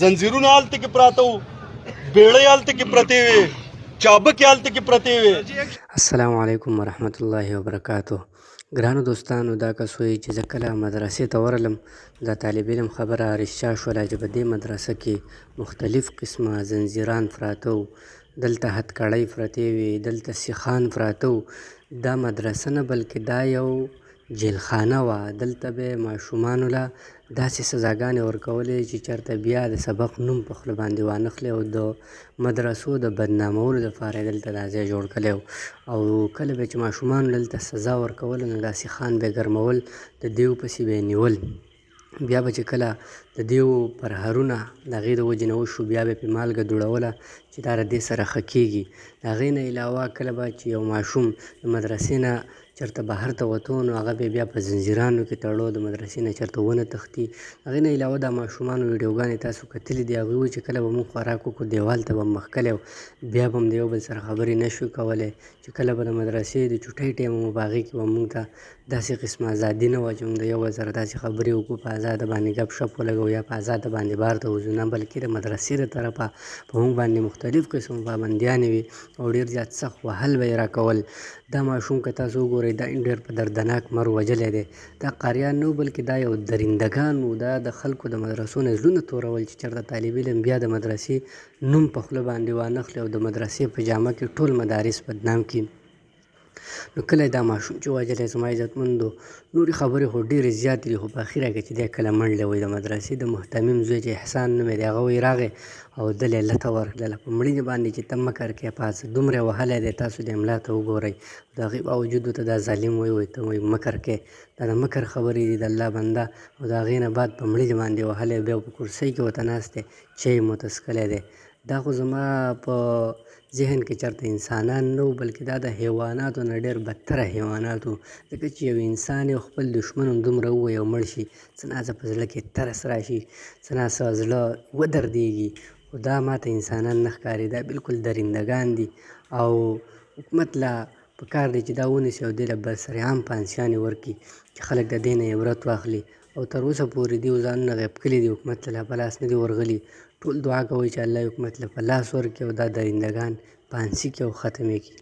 زنځیرونه هلته کې پراته وو، بیړۍ هلته کې پرتې وې، چابکې هلته کې پرتې وې. السلام علیکم ورحمت الله وبرکاتو. ګرانو دوستانو، دا کس وایي چې زه کله مدرسې ته ورغلم، دا طالب علم خبره رښتیا شوله چې په دې مدرسه کې مختلف قسمه زنځیران پراته وو، دلته هتکړۍ پرتې وې، دلته سیخان پراته وو. دا مدرسه نه بلکې دا یو جیلخانه وه. دلته به یې ماشومانو له داسې سزاګانې ورکولې چې چېرته بیا د سبق نوم په خوله باندې وانخلي، او د مدرسو د بدنامولو دپاره یې دلته دا ځای جوړ کړی و. او کله به چې ماشومانو دلته سزا ورکوله، نو دا سیخان به یې ګرمول، د دیو پسې به یې نیول. بیا به چې کله د دیو پرهرونه د هغې د وجې نه وشو، بیا به یې پرې مالګه دوړوله چې دا د دې سره ښه کېږي. د هغې نه علاوه کله به چې یو ماشوم د مدرسې نه چېرته بهر ته وته، نو هغه به یې بیا په زنځیرانو کې تړو، د مدرسې نه چېرته ونه تښتي. هغې نه علاوه دا ماشومانو ویډیوګانې تاسو کتلي دي، هغوی وایي چې کله به موږ خوراک وکړو، دیوال ته به مخ کلی و، بیا به هم د یو بل سره خبرې نه شو کولی. چې کله به د مدرسې د چوټۍ ټایم و، په هغې کې به موږ ته داسې قسمه ازادي نه وه چې موږ د یو بل سره داسې خبرې وکړو، په ازاده باندې ګپ شپ ولګوو یا په ازاده باندې بار ته وځو، نه بلکې د مدرسې د طرفه په موږ باندې مختلف قسم پابندیانې وي، او ډېر زیات سخت وهل به یې راکول. دا ماشوم که تاسو وګورئ، دا ډېر په دردناک مر وژلی دی. دا قاریان نه وو، بلکې دا یو درندګان وو. دا د خلکو د مدرسو نه زړونه تورول چې چېرته طالب علم بیا د مدرسې نوم په خوله باندې وانخلي او د مدرسې په جامه کې ټول مدارس بدنام کړي. نو کله دا ماشوم چې وژلی، زما عزتمندو، نورې خبرې خو ډېرې زیاتې دي، خو په اخره کې چې دی کله منډلی وایي د مدرسې د محتمم زوی چې احسان نومې دی، هغه وایي راغی او دله یې لته ورکړله په مړینې باندې چې ته مکر کې پاڅه، دومره یې وهلی دی، تاسو د املا ته وګورئ. د هغې باوجود ورته دا ظالم وایي ته وایي مکر کې، دا د مکر خبرې دي د الله بنده. او د هغې نه بعد په مړینې باندې وهلی، بیا په کرسۍ کې ورته ناست دی، چای مو څښلی دی. دا خو زما په ذهن کې چېرته انسانان نه وو، بلکې دا د حیواناتو نه ډېر بدتره حیوانات وو. ځکه چې یو انسان یو خپل دښمن هم دومره ووایي او مړ شي، څه ناڅه په زړه کې ترس راشي، څه ناڅه زړه ودردېږي. خو دا ماته انسانان نه ښکاري، دا بالکل درندګان دي. او حکومت له پکار دی چې دا ونیسي او دې له برسرعام پانسیانې ورکړي چې خلک د دې نه عبرت واخلي. او تر اوسه پورې دوی ځانونه غیب کړي دي، حکومت له په لاس نه دي ورغلي. ټول دعا کوئ چې الله حکومت له په لاس ورکړي او دا درندګان پانسي کړي او ختم یې کړي.